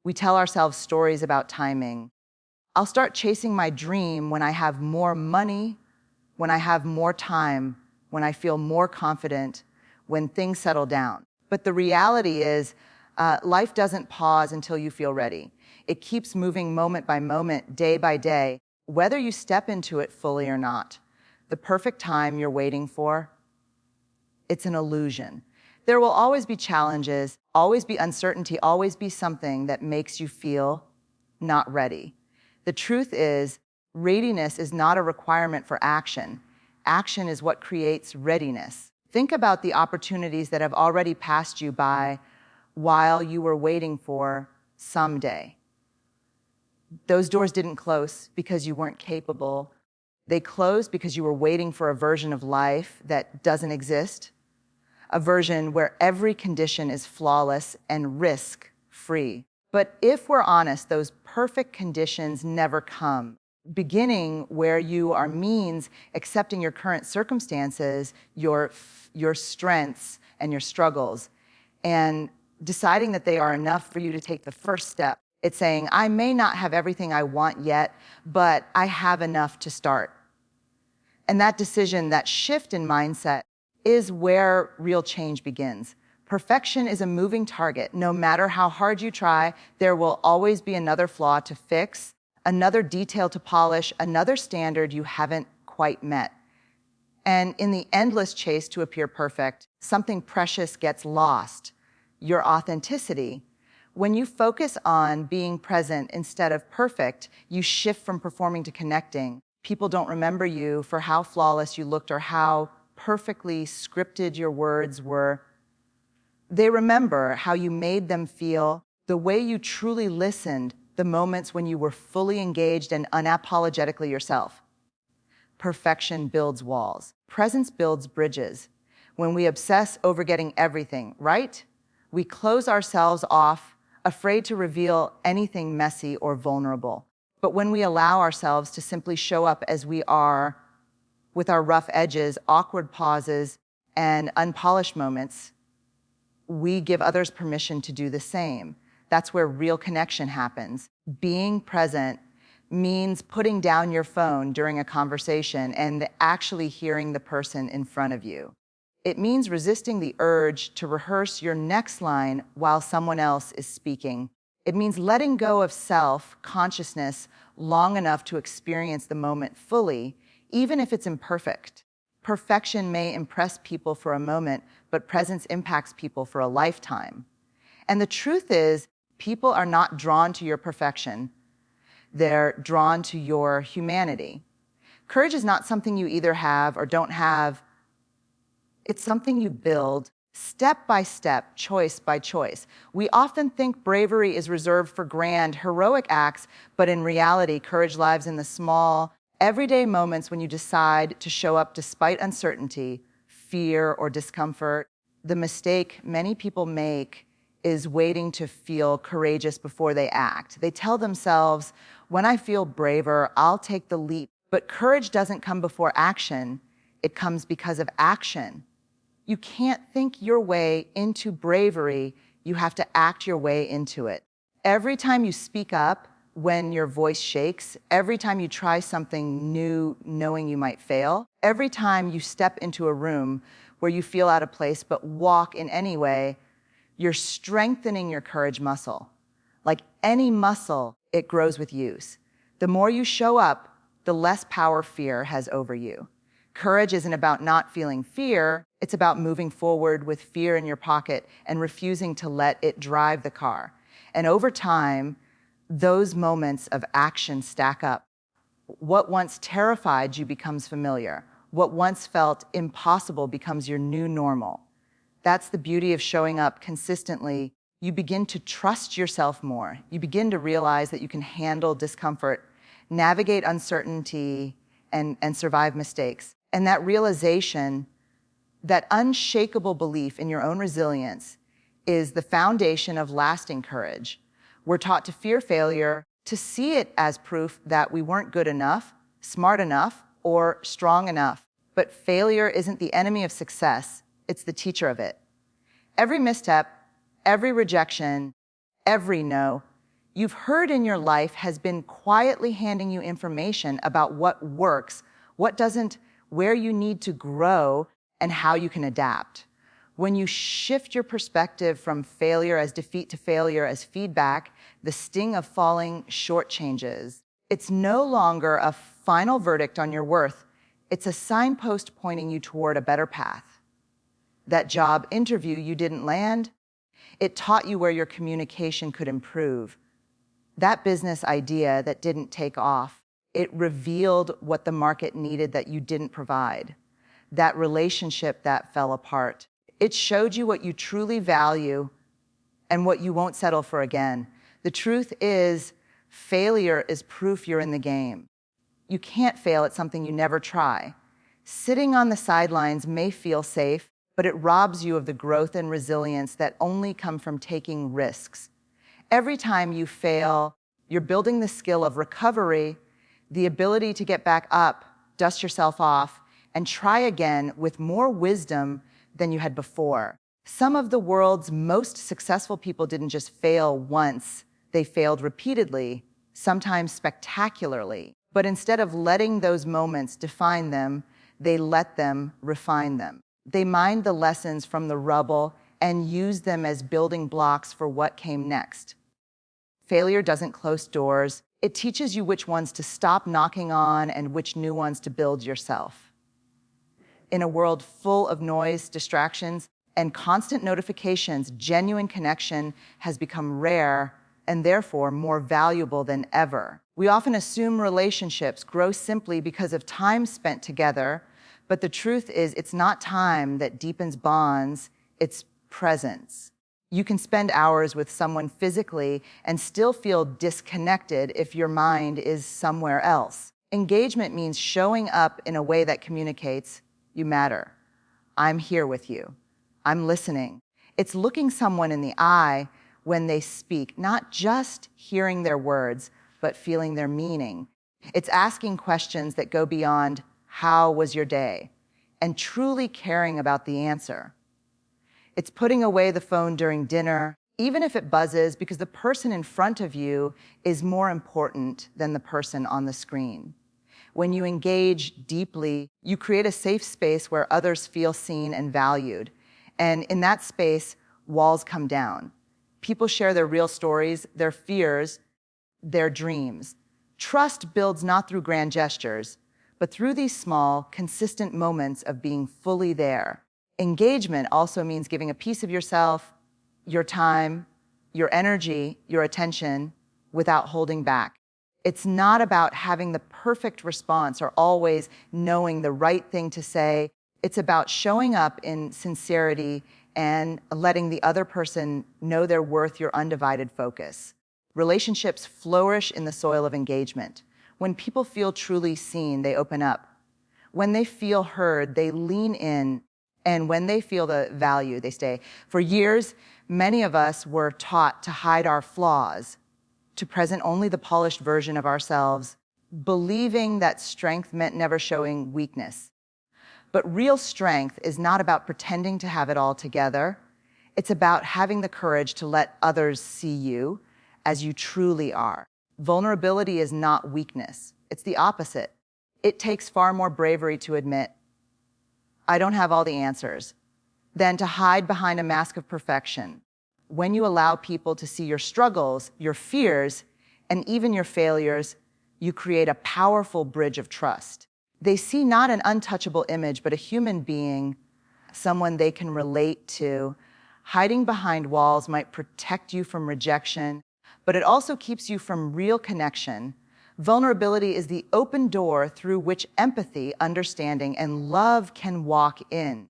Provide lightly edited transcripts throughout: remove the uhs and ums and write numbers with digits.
We tell ourselves stories about timing. I'll start chasing my dream when I have more money, when I have more time, when I feel more confident, when things settle down. But the reality is, life doesn't pause until you feel ready. It keeps moving moment by moment, day by day, whether you step into it fully or not. The perfect time you're waiting for, it's an illusion. There will always be challenges, always be uncertainty, always be something that makes you feel not ready. The truth is, readiness is not a requirement for action. Action is what creates readiness. Think about the opportunities that have already passed you by while you were waiting for someday. Those doors didn't close because you weren't capable. They closed because you were waiting for a version of life that doesn't exist, a version where every condition is flawless and risk-free. But if we're honest, those perfect conditions never come. Beginning where you are means accepting your current circumstances, your strengths and your struggles, and deciding that they are enough for you to take the first step. It's saying, I may not have everything I want yet, but I have enough to start. And that decision, that shift in mindset, is where real change begins. Perfection is a moving target. No matter how hard you try, there will always be another flaw to fix, another detail to polish, another standard you haven't quite met. And in the endless chase to appear perfect, something precious gets lost: your authenticity. When you focus on being present instead of perfect, you shift from performing to connecting. People don't remember you for how flawless you looked or how perfectly scripted your words were. They remember how you made them feel, the way you truly listened, the moments when you were fully engaged and unapologetically yourself. Perfection builds walls. Presence builds bridges. When we obsess over getting everything right, we close ourselves off, afraid to reveal anything messy or vulnerable. But when we allow ourselves to simply show up as we are, with our rough edges, awkward pauses, and unpolished moments, we give others permission to do the same. That's where real connection happens. Being present means putting down your phone during a conversation and actually hearing the person in front of you. It means resisting the urge to rehearse your next line while someone else is speaking. It means letting go of self-consciousness long enough to experience the moment fully, even if it's imperfect. Perfection may impress people for a moment, but presence impacts people for a lifetime. And the truth is, people are not drawn to your perfection. They're drawn to your humanity. Courage is not something you either have or don't have. It's something you build step by step, choice by choice. We often think bravery is reserved for grand, heroic acts, but in reality, courage lives in the small, everyday moments when you decide to show up despite uncertainty, fear, or discomfort. The mistake many people make is waiting to feel courageous before they act. They tell themselves, when I feel braver, I'll take the leap. But courage doesn't come before action. It comes because of action. You can't think your way into bravery. You have to act your way into it. Every time you speak up, when your voice shakes, every time you try something new knowing you might fail, every time you step into a room where you feel out of place but walk in any way, you're strengthening your courage muscle. Like any muscle, it grows with use. The more you show up, the less power fear has over you. Courage isn't about not feeling fear, it's about moving forward with fear in your pocket and refusing to let it drive the car. And over time, those moments of action stack up. What once terrified you becomes familiar. What once felt impossible becomes your new normal. That's the beauty of showing up consistently. You begin to trust yourself more. You begin to realize that you can handle discomfort, navigate uncertainty, and survive mistakes. And that realization, that unshakable belief in your own resilience, is the foundation of lasting courage. We're taught to fear failure, to see it as proof that we weren't good enough, smart enough, or strong enough. But failure isn't the enemy of success, it's the teacher of it. Every misstep, every rejection, every no you've heard in your life has been quietly handing you information about what works, what doesn't, where you need to grow, and how you can adapt. When you shift your perspective from failure as defeat to failure as feedback, the sting of falling short changes. It's no longer a final verdict on your worth. It's a signpost pointing you toward a better path. That job interview you didn't land, it taught you where your communication could improve. That business idea that didn't take off, it revealed what the market needed that you didn't provide. That relationship that fell apart, it showed you what you truly value and what you won't settle for again. The truth is, failure is proof you're in the game. You can't fail at something you never try. Sitting on the sidelines may feel safe, but it robs you of the growth and resilience that only come from taking risks. Every time you fail, you're building the skill of recovery, the ability to get back up, dust yourself off, and try again with more wisdom than you had before. Some of the world's most successful people didn't just fail once, they failed repeatedly, sometimes spectacularly. But instead of letting those moments define them, they let them refine them. They mined the lessons from the rubble and used them as building blocks for what came next. Failure doesn't close doors. It teaches you which ones to stop knocking on and which new ones to build yourself. In a world full of noise, distractions, and constant notifications, genuine connection has become rare and therefore more valuable than ever. We often assume relationships grow simply because of time spent together, but the truth is it's not time that deepens bonds, it's presence. You can spend hours with someone physically and still feel disconnected if your mind is somewhere else. Engagement means showing up in a way that communicates, you matter. I'm here with you. I'm listening. It's looking someone in the eye when they speak, not just hearing their words, but feeling their meaning. It's asking questions that go beyond, how was your day? And truly caring about the answer. It's putting away the phone during dinner, even if it buzzes, because the person in front of you is more important than the person on the screen. When you engage deeply, you create a safe space where others feel seen and valued. And in that space, walls come down. People share their real stories, their fears, their dreams. Trust builds not through grand gestures, but through these small, consistent moments of being fully there. Engagement also means giving a piece of yourself, your time, your energy, your attention, without holding back. It's not about having the perfect response or always knowing the right thing to say. It's about showing up in sincerity and letting the other person know they're worth your undivided focus. Relationships flourish in the soil of engagement. When people feel truly seen, they open up. When they feel heard, they lean in. And when they feel the value, they stay. For years, many of us were taught to hide our flaws, to present only the polished version of ourselves, believing that strength meant never showing weakness. But real strength is not about pretending to have it all together. It's about having the courage to let others see you as you truly are. Vulnerability is not weakness. It's the opposite. It takes far more bravery to admit, I don't have all the answers, than to hide behind a mask of perfection. When you allow people to see your struggles, your fears, and even your failures, you create a powerful bridge of trust. They see not an untouchable image, but a human being, someone they can relate to. Hiding behind walls might protect you from rejection, but it also keeps you from real connection. Vulnerability is the open door through which empathy, understanding, and love can walk in.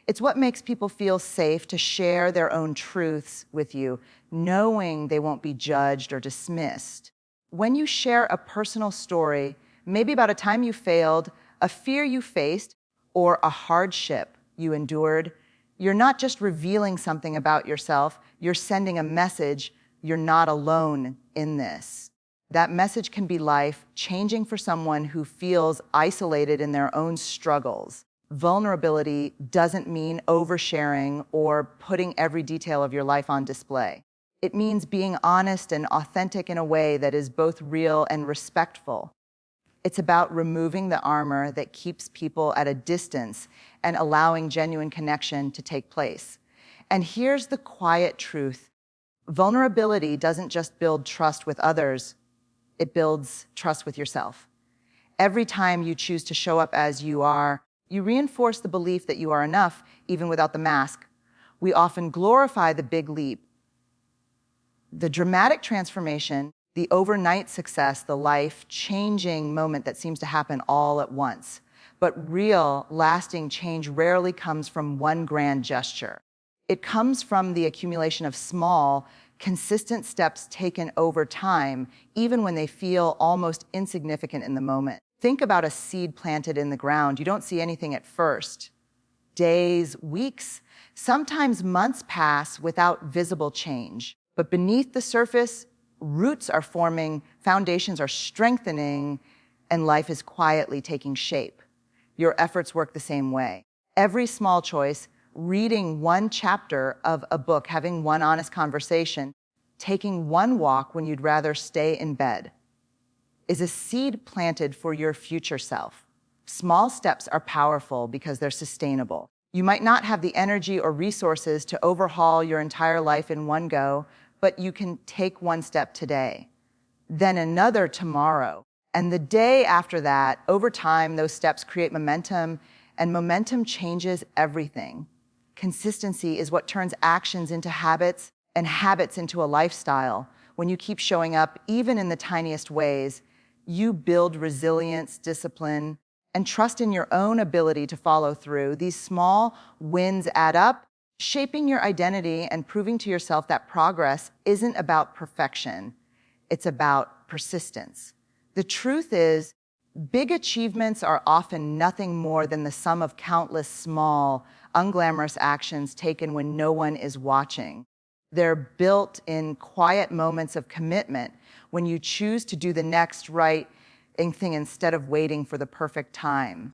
It's what makes people feel safe to share their own truths with you, knowing they won't be judged or dismissed. When you share a personal story, maybe about a time you failed, a fear you faced, or a hardship you endured, you're not just revealing something about yourself, you're sending a message, you're not alone in this. That message can be life-changing for someone who feels isolated in their own struggles. Vulnerability doesn't mean oversharing or putting every detail of your life on display. It means being honest and authentic in a way that is both real and respectful. It's about removing the armor that keeps people at a distance and allowing genuine connection to take place. And here's the quiet truth. Vulnerability doesn't just build trust with others, it builds trust with yourself. Every time you choose to show up as you are, you reinforce the belief that you are enough, even without the mask. We often glorify the big leap, the dramatic transformation, the overnight success, the life-changing moment that seems to happen all at once. But real, lasting change rarely comes from one grand gesture. It comes from the accumulation of small, consistent steps taken over time, even when they feel almost insignificant in the moment. Think about a seed planted in the ground. You don't see anything at first. Days, weeks, sometimes months pass without visible change. But beneath the surface, roots are forming, foundations are strengthening, and life is quietly taking shape. Your efforts work the same way. Every small choice, reading one chapter of a book, having one honest conversation, taking one walk when you'd rather stay in bed, is a seed planted for your future self. Small steps are powerful because they're sustainable. You might not have the energy or resources to overhaul your entire life in one go, but you can take one step today, then another tomorrow. And the day after that, over time, those steps create momentum, and momentum changes everything. Consistency is what turns actions into habits and habits into a lifestyle. When you keep showing up, even in the tiniest ways, you build resilience, discipline, and trust in your own ability to follow through. These small wins add up, shaping your identity and proving to yourself that progress isn't about perfection. It's about persistence. The truth is, big achievements are often nothing more than the sum of countless small, unglamorous actions taken when no one is watching. They're built in quiet moments of commitment when you choose to do the next right thing instead of waiting for the perfect time.